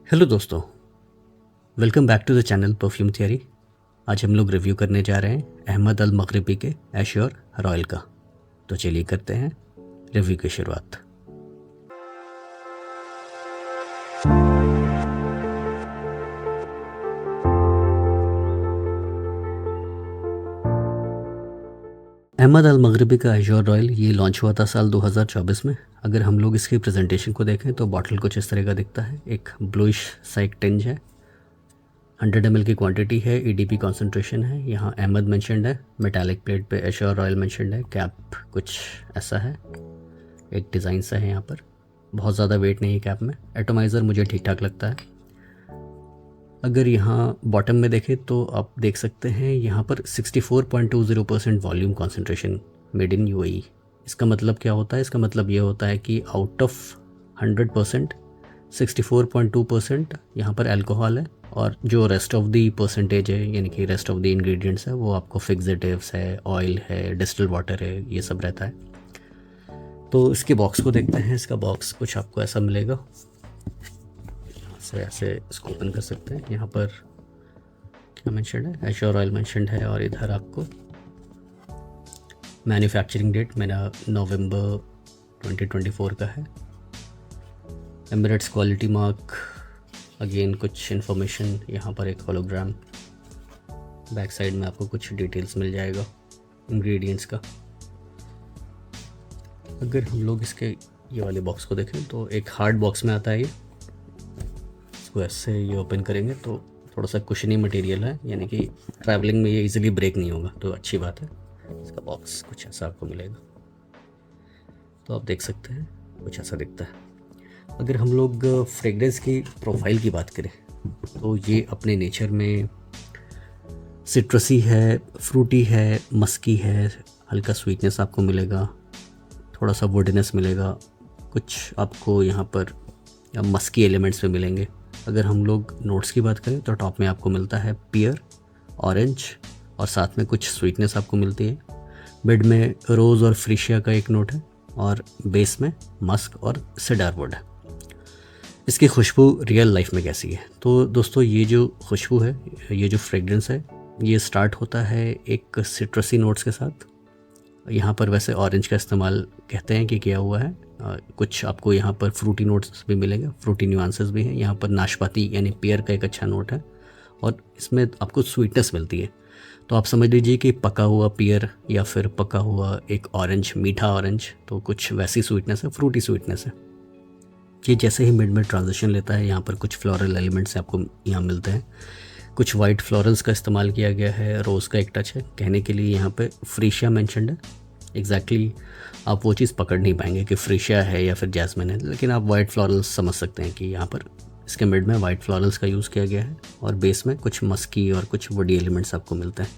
Hello दोस्तों, welcome back to the channel perfume theory. आज हम लोग रिव्यू करने जा रहे हैं अहमद अल मगरिबी के एश्योर रॉयल का। तो चलिए करते हैं रिव्यू की शुरुआत। अहमद अल मगरिबी का एश्योर रॉयल ये लॉन्च हुआ था साल 2024 में। अगर हम लोग इसकी प्रेजेंटेशन को देखें तो बॉटल कुछ इस तरह का दिखता है। एक ब्लूइश सा एक टिंज है, 100 ml की क्वांटिटी है, ईडीपी कॉन्सेंट्रेशन है। यहाँ अहमद मेंशनड है, मेटालिक प्लेट पे एश्योर रॉयल मेंशनड है। कैप कुछ ऐसा है, एक डिज़ाइन सा है। यहाँ पर बहुत ज़्यादा वेट नहीं है कैप में। एटोमाइज़र मुझे ठीक ठाक लगता है। अगर यहाँ बॉटम में देखें तो आप देख सकते हैं यहाँ पर 64.20% volume concentration made in UAE. इसका मतलब क्या होता है? इसका मतलब ये होता है कि आउट ऑफ 100% 64.2% यहाँ पर अल्कोहल है, और जो रेस्ट ऑफ दी परसेंटेज है यानी कि रेस्ट ऑफ द इंग्रेडिएंट्स है वो आपको फिक्सेटिव्स है, ऑयल है, डिस्टिल वाटर है, ये सब रहता है। तो इसके बॉक्स को देखते हैं। इसका बॉक्स कुछ आपको ऐसा मिलेगा, ऐसे इसको ओपन कर सकते हैं। यहाँ पर क्या मेंशन है? एश्योर ऑयल मेंशन है, और इधर आपको मैन्युफैक्चरिंग डेट मेरा नवंबर 2024 का है। एमिरेट्स क्वालिटी मार्क, अगेन कुछ इन्फॉर्मेशन। यहाँ पर एक होलोग्राम, बैक साइड में आपको कुछ डिटेल्स मिल जाएगा इंग्रेडिएंट्स का। अगर हम लोग इसके ये वाले बॉक्स को देखें तो एक हार्ड बॉक्स में आता है ये। इसको ऐसे ये ओपन करेंगे तो थोड़ा सा कुशनी मटेरियल है, यानी कि ट्रैवलिंग में ये इजीली ब्रेक नहीं होगा, तो अच्छी बात है। इसका बॉक्स कुछ ऐसा आपको मिलेगा, तो आप देख सकते हैं कुछ ऐसा दिखता है। अगर हम लोग फ्रेगरेंस की प्रोफाइल की बात करें तो ये अपने नेचर में सिट्रसी है, फ्रूटी है, मस्की है, हल्का स्वीटनेस आपको मिलेगा, थोड़ा सा वुडनेस मिलेगा, कुछ आपको यहाँ पर मस्की एलिमेंट्स में मिलेंगे। अगर हम लोग नोट्स की बात करें तो टॉप में आपको मिलता है पियर, ऑरेंज, और साथ में कुछ स्वीटनेस आपको मिलती है। मिड में रोज़ और फ्रीशिया का एक नोट है, और बेस में मस्क और सिडार वुड है। इसकी खुशबू रियल लाइफ में कैसी है? तो दोस्तों ये जो खुशबू है, ये जो फ्रेगरेंस है, ये स्टार्ट होता है एक सिट्रसी नोट्स के साथ। यहाँ पर वैसे ऑरेंज का इस्तेमाल कहते हैं कि किया हुआ है। कुछ आपको यहाँ पर फ्रूटी नोट्स भी मिलेंगे, फ्रूटी न्यूआंसेस भी हैं। यहाँ पर नाशपाती यानी पेयर का एक अच्छा नोट है, और इसमें आपको स्वीटनेस मिलती है। तो आप समझ लीजिए कि पका हुआ पियर या फिर पका हुआ एक ऑरेंज, मीठा ऑरेंज, तो कुछ वैसी स्वीटनेस है, फ्रूटी स्वीटनेस है। ये जैसे ही मिड में ट्रांजिशन लेता है, यहाँ पर कुछ फ्लोरल एलिमेंट्स आपको यहाँ मिलते हैं। कुछ वाइट फ्लोरल्स का इस्तेमाल किया गया है, रोज़ का एक टच है। कहने के लिए यहाँ पे फ्रीशिया मेंशन्ड है। एग्जैक्टली आप वो चीज़ पकड़ नहीं पाएंगे कि फ्रीशिया है या फिर जैस्मिन है, लेकिन आप वाइट फ्लोरल्स समझ सकते हैं कि यहाँ पर इसके मिड में वाइट फ्लोरल्स का यूज़ किया गया है, और बेस में कुछ मस्की और कुछ वुडी एलिमेंट्स आपको मिलते हैं।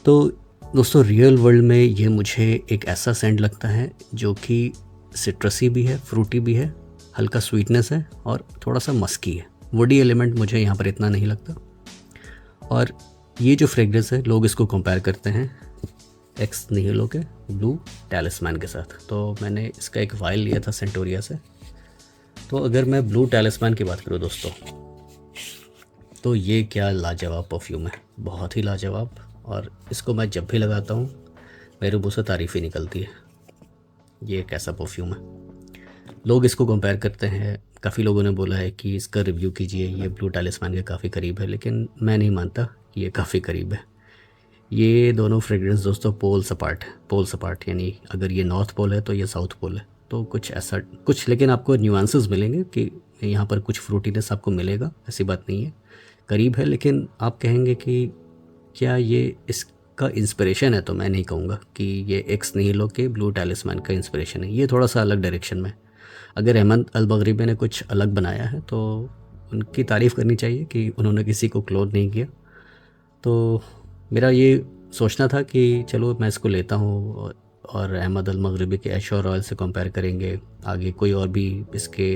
तो दोस्तों रियल वर्ल्ड में ये मुझे एक ऐसा सेंट लगता है जो कि सिट्रसी भी है, फ्रूटी भी है, हल्का स्वीटनेस है, और थोड़ा सा मस्की है। वुडी एलिमेंट मुझे यहाँ पर इतना नहीं लगता। और ये जो फ्रेग्रेंस है, लोग इसको कंपेयर करते हैं एक्स निहिलो के ब्लू टैलिस्मैन के साथ। तो मैंने इसका एक वाइल लिया था सेंटोरिया से। तो अगर मैं ब्लू टैलिस्मैन की बात करूँ दोस्तों, तो ये क्या लाजवाब परफ्यूम है, बहुत ही लाजवाब। और इसको मैं जब भी लगाता हूँ मेरे मुँह से तारीफ़ ही निकलती है। ये एक ऐसा परफ्यूम है, लोग इसको कंपेयर करते हैं। काफ़ी लोगों ने बोला है कि इसका रिव्यू कीजिए, ये ब्लू टैलिस्मैन के काफ़ी करीब है, लेकिन मैं नहीं मानता कि ये काफ़ी करीब है। ये दोनों फ्रेग्रेंस दोस्तों पोल्स अपार्ट है, पोल्स अपार्ट, यानी अगर ये नॉर्थ पोल है तो ये साउथ पोल है। तो कुछ ऐसा कुछ, लेकिन आपको न्यूआंसेस मिलेंगे कि यहाँ पर कुछ फ्रूटीनेस आपको मिलेगा, ऐसी बात नहीं है। करीब है, लेकिन आप कहेंगे कि क्या ये इसका इंस्पिरेशन है? तो मैं नहीं कहूँगा कि ये एक्स निहिलो के ब्लू टैलिस्मैन का इंस्पिरेशन है। ये थोड़ा सा अलग डायरेक्शन में। अगर अहमद अल मगरिबी ने कुछ अलग बनाया है तो उनकी तारीफ़ करनी चाहिए कि उन्होंने किसी को क्लोन नहीं किया। तो मेरा ये सोचना था कि चलो मैं इसको लेता हूँ, और अहमद अल मगरिबी के एश्योर रॉयल से कंपेयर करेंगे। आगे कोई और भी इसके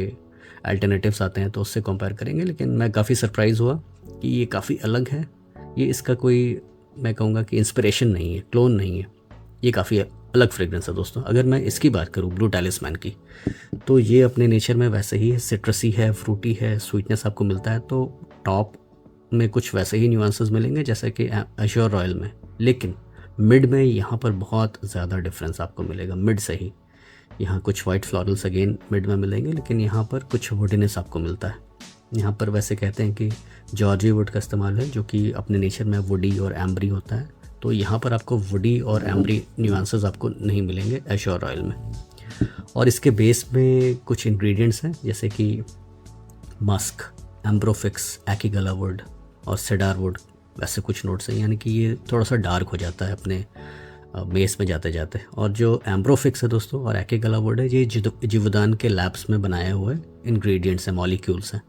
अल्टरनेटिव्स आते हैं तो उससे कंपेयर करेंगे। लेकिन मैं काफ़ी सरप्राइज़ हुआ कि ये काफ़ी अलग है। ये इसका कोई, मैं कहूँगा कि इंस्पिरेशन नहीं है, क्लोन नहीं है, ये काफ़ी अलग फ्रेग्रेंस है दोस्तों। अगर मैं इसकी बात करूँ ब्लू टैलिस्मैन की, तो ये अपने नेचर में वैसे ही सिट्रसी है, फ्रूटी है, स्वीटनेस आपको मिलता है। तो टॉप में कुछ वैसे ही न्यूआंसेस मिलेंगे जैसे कि एश्योर रॉयल में, लेकिन मिड में यहाँ पर बहुत ज़्यादा डिफरेंस आपको मिलेगा। मिड से ही यहाँ कुछ वाइट फ्लोरल्स अगेन मिड में मिलेंगे, लेकिन यहाँ पर कुछ वुडीनेस आपको मिलता है। यहाँ पर वैसे कहते हैं कि जॉर्जी वुड का इस्तेमाल है, जो कि अपने नेचर में वुडी और एम्बरी होता है। तो यहाँ पर आपको वुडी और एम्बरी न्यूआंसेस आपको नहीं मिलेंगे एश्योर रॉयल में। और इसके बेस में कुछ इंग्रेडिएंट्स हैं जैसे कि मस्क, एम्ब्रोफिक्स, एक्कीगला वुड और सेडार वुड, वैसे कुछ नोट्स हैं। यानी कि ये थोड़ा सा डार्क हो जाता है अपने बेस में जाते जाते। और जो एम्ब्रोफिक्स है दोस्तों और एक्कीगला वुड है, ये जीवदान के लैब्स में बनाए हुए इंग्रेडिएंट्स हैं, मॉलिक्यूल्स हैं।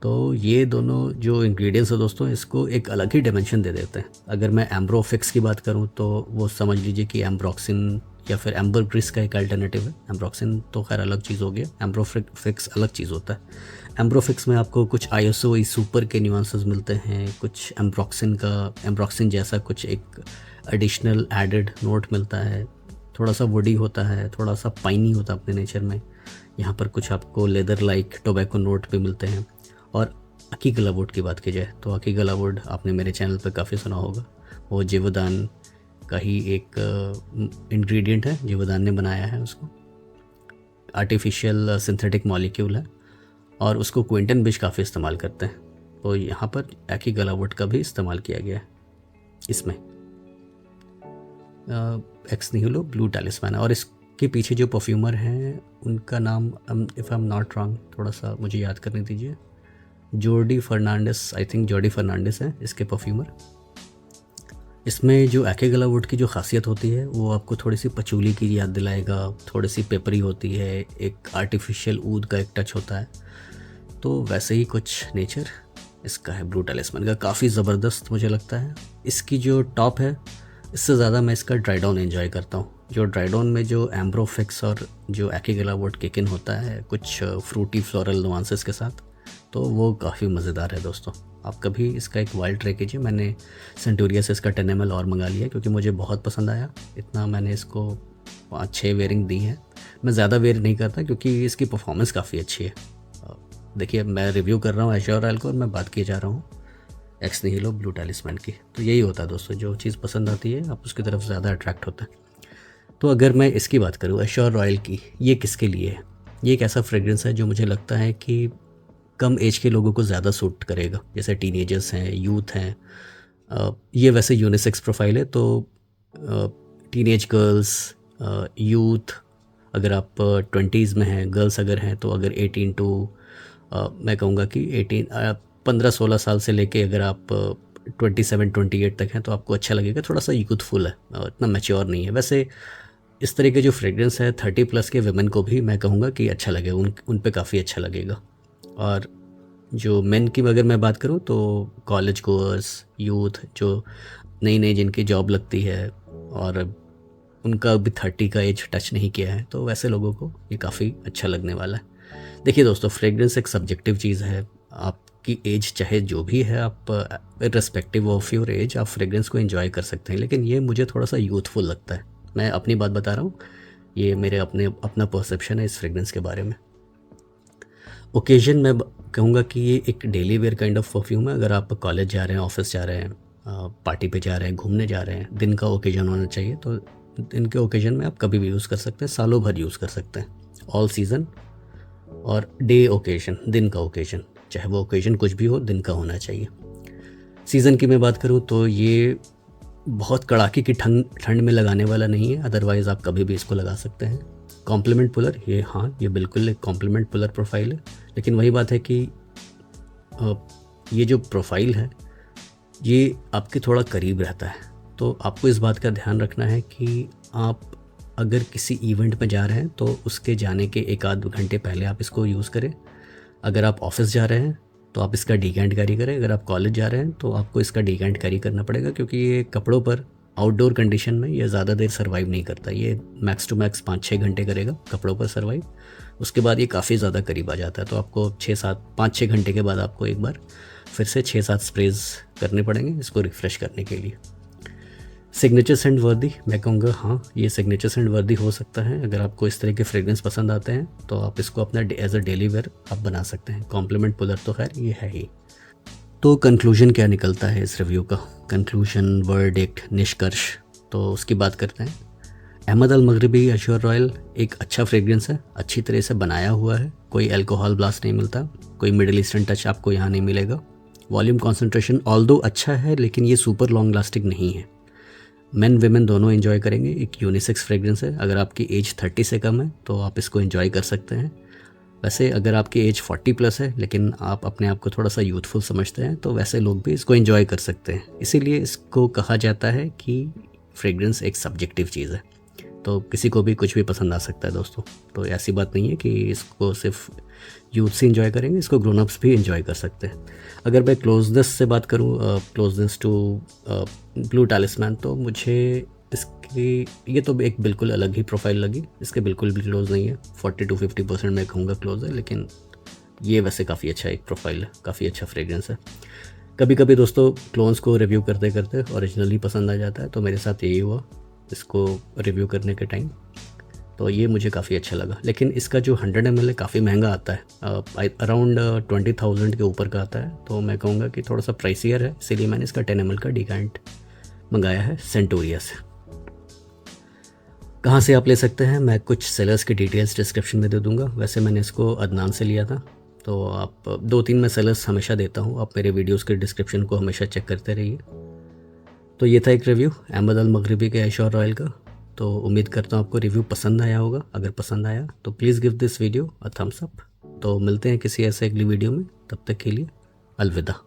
तो ये दोनों जो इंग्रेडिएंट्स है दोस्तों, इसको एक अलग ही डायमेंशन दे देते हैं। अगर मैं एम्ब्रोफिक्स की बात करूँ तो वो समझ लीजिए कि एम्ब्रोक्सिन या फिर एम्बरग्रिस का एक अल्टरनेटिव है। एम्ब्रोक्सिन तो खैर अलग चीज़ हो गया, एम्ब्रोफिक्स अलग चीज़ होता है। एम्ब्रोफिक्स में आपको कुछ आईएसओ सुपर के न्यूआंसेस मिलते हैं, कुछ एम्ब्रोक्सिन जैसा कुछ एक एडिशनल एडेड नोट मिलता है। थोड़ा सा वुडी होता है, थोड़ा सा पाइनी होता है अपने नेचर में। यहाँ पर कुछ आपको लेदर लाइक टोबैको नोट भी मिलते हैं। और एक्कीगला वुड की बात की जाए तो एक्कीगला वुड आपने मेरे चैनल पर काफ़ी सुना होगा। वो जीवदान का ही एक इंग्रेडिएंट है, जीवदान ने बनाया है उसको। आर्टिफिशियल सिंथेटिक मॉलिक्यूल है और उसको क्विंटन बिश काफ़ी इस्तेमाल करते हैं। तो यहाँ पर एक्कीगला वुड का भी इस्तेमाल किया गया है इसमें। एक्स निहिलो ब्लू टैलिस्मैन है। और इसके पीछे जो परफ्यूमर हैं उनका नाम, if I am not wrong, थोड़ा सा मुझे याद करने दीजिए, Jordi Fernandez, I think Jordi Fernandez है इसके परफ्यूमर। इसमें जो एक्कीगला वुड की जो खासियत होती है वो आपको थोड़ी सी पचूली की याद दिलाएगा, थोड़ी सी पेपरी होती है, एक आर्टिफिशियल ऊद का एक टच होता है। तो वैसे ही कुछ नेचर इसका है ब्लू टैलिस्मैन का, काफ़ी ज़बरदस्त मुझे लगता है। इसकी जो टॉप है, इससे ज़्यादा मैं इसका ड्राई डाउन एंजॉय करता हूँ। जो ड्राई डाउन में जो एम्ब्रोफिक्स और जो एक्कीगला वुड किक इन होता है कुछ फ्रूटी फ्लोरल नुआंसेस के साथ, तो वो काफ़ी मज़ेदार है दोस्तों। आप कभी इसका एक वाइल्ड ट्राई कीजिए। मैंने सेंटूरिया से इसका 10 ml और मंगा लिया क्योंकि मुझे बहुत पसंद आया। इतना मैंने इसको 5-6 वेयरिंग दी है। मैं ज़्यादा वेयर नहीं करता क्योंकि इसकी परफॉर्मेंस काफ़ी अच्छी है। देखिए, मैं रिव्यू कर रहा हूँ एश्योर रॉयल को और मैं बात किए जा रहा हूँ एक्स निहिलो ब्लू टैलिस्मैन की। तो यही होता है दोस्तों, जो चीज़ पसंद आती है आप उसकी तरफ ज़्यादा अट्रैक्ट होता है। तो अगर मैं इसकी बात करूँ एश्योर रॉयल की, ये किसके लिए है? ये एक ऐसा फ्रेग्रेंस है जो मुझे लगता है कि कम एज के लोगों को ज़्यादा सूट करेगा, जैसे टीनेजर्स हैं, यूथ हैं। ये वैसे यूनिसेक्स प्रोफाइल है, तो टीनेज गर्ल्स, यूथ, अगर आप 20s में हैं, गर्ल्स अगर हैं तो अगर 18 टू मैं कहूँगा कि 15-16 साल से लेके अगर आप 27-28 तक हैं तो आपको अच्छा लगेगा। थोड़ा सा यूथफुल है, इतना मैच्योर नहीं है। वैसे इस तरह के जो फ्रेग्रेंस है 30+ के वुमेन को भी मैं कहूँगा कि अच्छा लगेगा, उन पे काफ़ी अच्छा लगेगा। और जो मेन की अगर मैं बात करूँ तो कॉलेज गोअर्स, यूथ, जो नई नई जिनकी जॉब लगती है और उनका अभी 30 का एज टच नहीं किया है, तो वैसे लोगों को ये काफ़ी अच्छा लगने वाला है। देखिए दोस्तों, फ्रेग्रेंस एक सब्जेक्टिव चीज़ है। आपकी एज चाहे जो भी है, आप इर्रेस्पेक्टिव ऑफ योर एज आप फ्रेग्रेंस को एंजॉय कर सकते हैं। लेकिन ये मुझे थोड़ा सा यूथफुल लगता है। मैं अपनी बात बता रहा हूँ, ये मेरे अपना परसेप्शन है इस फ्रेग्रेंस के बारे में। ओकेजन मैं कहूँगा कि ये एक daily wear kind of perfume है। अगर आप कॉलेज जा रहे हैं, ऑफिस जा रहे हैं, पार्टी पे जा रहे हैं, घूमने जा रहे हैं, दिन का ओकेजन होना चाहिए, तो दिन के ओकेजन में आप कभी भी यूज़ कर सकते हैं, सालों भर यूज़ कर सकते हैं, ऑल सीज़न। और डे ओकेजन, दिन का ओकेजन, चाहे वो ओकेजन कुछ भी हो, दिन का होना चाहिए। सीज़न की मैं बात करूँ तो ये बहुत कड़ाके की ठंड में लगाने वाला नहीं है, अदरवाइज़ आप कभी भी इसको लगा सकते हैं। कॉम्प्लीमेंट पुलर, ये हाँ, ये बिल्कुल एक कॉम्प्लीमेंट पुलर प्रोफाइल है। लेकिन वही बात है कि ये जो प्रोफाइल है ये आपके थोड़ा करीब रहता है। तो आपको इस बात का ध्यान रखना है कि आप अगर किसी इवेंट में जा रहे हैं तो उसके जाने के 1-8 घंटे पहले आप इसको यूज़ करें। अगर आप ऑफिस जा रहे हैं तो आप इसका डीकैंट कैरी करें। अगर आप कॉलेज जा रहे हैं तो आपको इसका डीकैंट कैरी करना पड़ेगा, क्योंकि ये कपड़ों पर आउटडोर कंडीशन में ये ज़्यादा देर सर्वाइव नहीं करता। ये मैक्स टू मैक्स 5-6 घंटे करेगा कपड़ों पर सर्वाइव। उसके बाद ये काफ़ी ज़्यादा करीब आ जाता है। तो आपको 5-6 घंटे के बाद आपको एक बार फिर से 6-7 स्प्रेज करने पड़ेंगे इसको रिफ़्रेश करने के लिए। सिग्नेचर सेंट वर्दी, मैं कहूँगा हाँ ये सिग्नेचर सेंट वर्दी हो सकता है। अगर आपको इस तरह के फ्रेग्रेंस पसंद आते हैं तो आप इसको अपना एज अ डेली वेयर आप बना सकते हैं। कॉम्प्लीमेंट पुलर तो खैर ये है ही। तो कंक्लूजन क्या निकलता है इस रिव्यू का? कंक्लूजन, वर्डिक्ट, निष्कर्ष, तो उसकी बात करते हैं। अहमद अल मगरिबी एश्योर रॉयल एक अच्छा फ्रेग्रेंस है, अच्छी तरह से बनाया हुआ है, कोई अल्कोहल ब्लास्ट नहीं मिलता, कोई मिडिल ईस्टर्न टच आपको यहाँ नहीं मिलेगा। वॉल्यूम कॉन्सेंट्रेशन ऑल्दो अच्छा है लेकिन ये सुपर लॉन्ग लास्टिंग नहीं है। मेन वेमेन दोनों एंजॉय करेंगे। एक यूनिसेक्स फ्रेग्रेंस है। अगर आपकी एज 30 से कम है तो आप इसको एंजॉय कर सकते हैं। वैसे अगर आपकी एज 40 प्लस है लेकिन आप अपने आप को थोड़ा सा यूथफुल समझते हैं तो वैसे लोग भी इसको एंजॉय कर सकते हैं। इसीलिए इसको कहा जाता है कि फ्रेग्रेंस एक सब्जेक्टिव चीज़ है, तो किसी को भी कुछ भी पसंद आ सकता है दोस्तों। तो ऐसी बात नहीं है कि इसको सिर्फ यूथ से एंजॉय करेंगे, इसको ग्रोन अप्स भी एंजॉय कर सकते हैं। अगर मैं क्लोजनेस से बात करूँ, क्लोजनेस टू ब्लू टैलिस्मैन, तो मुझे इसकी ये तो एक बिल्कुल अलग ही प्रोफाइल लगी। इसके बिल्कुल भी क्लोज नहीं है, 40 to 50% मैं कहूँगा क्लोज है, लेकिन ये वैसे काफ़ी अच्छा एक प्रोफाइल है, काफ़ी अच्छा फ्रेग्रेंस है। कभी कभी दोस्तों क्लोन्स को रिव्यू करते करते ओरिजिनल ही पसंद आ जाता है, तो मेरे साथ यही हुआ इसको रिव्यू करने के टाइम। तो ये मुझे काफ़ी अच्छा लगा। लेकिन इसका जो 100 ml है काफ़ी महंगा आता है, अराउंड 20,000 के ऊपर का आता है। तो मैं कहूँगा कि थोड़ा सा प्राइसियर है, इसीलिए मैंने इसका 10 ml का डिकांट मंगाया है सेंटोरिया से। कहाँ से आप ले सकते हैं, मैं कुछ सेलर्स की डिटेल्स डिस्क्रिप्शन में दे दूँगा। वैसे मैंने इसको अदनान से लिया था, तो आप 2-3 मैं सेलर्स हमेशा देता हूँ, आप मेरे वीडियोज़ के डिस्क्रिप्शन को हमेशा चेक करते रहिए। तो ये था एक रिव्यू अहमद अल मगरिबी के एश्योर रॉयल का। तो उम्मीद करता हूँ आपको रिव्यू पसंद आया होगा। अगर पसंद आया तो please give this video a thumbs up. तो मिलते हैं किसी ऐसे अगली वीडियो में, तब तक के लिए अलविदा।